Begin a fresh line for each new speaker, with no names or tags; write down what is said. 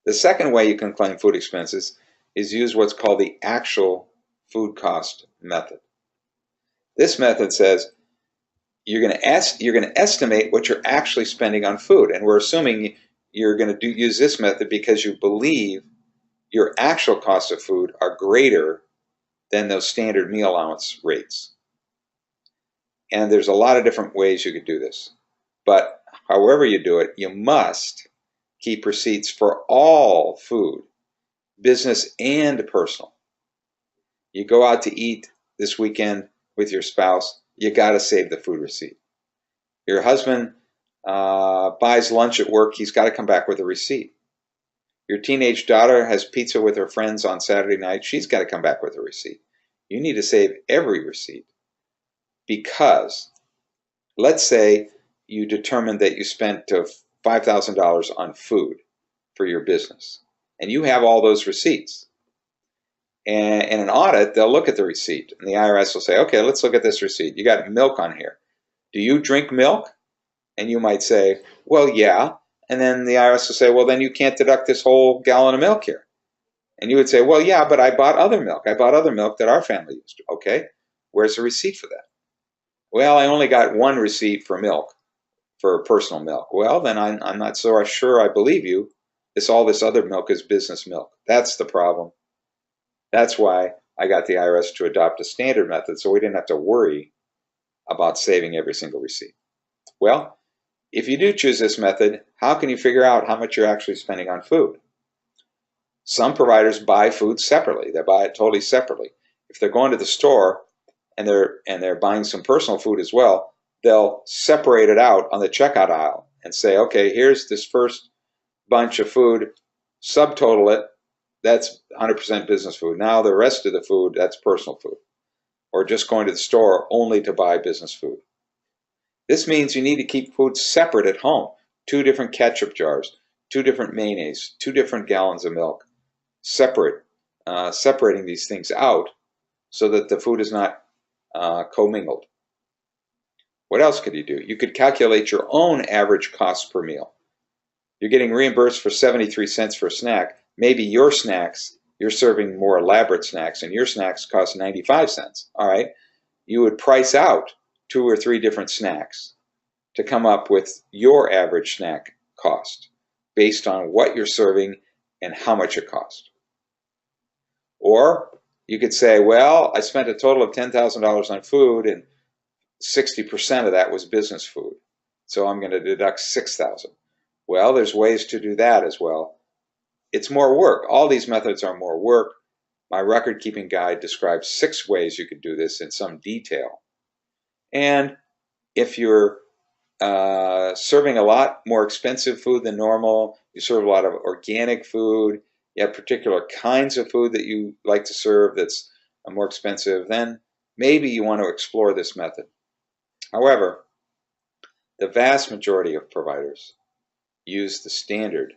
The second way you can claim food expenses is use what's called the actual food cost method. This method says you're going to estimate what you're actually spending on food, and we're assuming you're going to use this method because you believe your actual costs of food are greater than those standard meal allowance rates. And there's a lot of different ways you could do this, but however you do it, you must keep receipts for all food, business and personal. You go out to eat this weekend with your spouse, you got to save the food receipt. Your husband buys lunch at work, he's got to come back with a receipt. Your teenage daughter has pizza with her friends on Saturday night, she's got to come back with a receipt. You need to save every receipt, because let's say you determined that you spent $5,000 on food for your business, and you have all those receipts. And in an audit, they'll look at the receipt, and the IRS will say, okay, let's look at this receipt. You got milk on here. Do you drink milk? And you might say, well, yeah. And then the IRS will say, well, then you can't deduct this whole gallon of milk here. And you would say, well, yeah, but I bought other milk. I bought other milk that our family used. Okay, where's the receipt for that? Well, I only got one receipt for milk, for personal milk. Well, then I'm not so sure I believe you. All this other milk is business milk. That's the problem. That's why I got the IRS to adopt a standard method, so we didn't have to worry about saving every single receipt. Well, if you do choose this method, how can you figure out how much you're actually spending on food? Some providers buy food separately. They buy it totally separately. If they're going to the store and they're buying some personal food as well, they'll separate it out on the checkout aisle and say, okay, here's this first bunch of food, subtotal it, that's 100% business food. Now the rest of the food, that's personal food. Or just going to the store only to buy business food. This means you need to keep food separate at home. 2 different ketchup jars, 2 different mayonnaise, 2 different gallons of milk. Separating these things out so that the food is not commingled. What else could you do? You could calculate your own average cost per meal. You're getting reimbursed for 73 cents for a snack. Maybe your snacks, you're serving more elaborate snacks, and your snacks cost 95 cents. All right, you would price out 2 or 3 different snacks to come up with your average snack cost based on what you're serving and how much it costs. Or you could say, well, I spent a total of $10,000 on food, and 60% of that was business food, so I'm going to deduct $6,000. Well, there's ways to do that as well. It's more work. All these methods are more work. My record-keeping guide describes 6 ways you could do this in some detail. And if you're serving a lot more expensive food than normal, you serve a lot of organic food, you have particular kinds of food that you like to serve that's more expensive, then maybe you want to explore this method. However, the vast majority of providers use the standard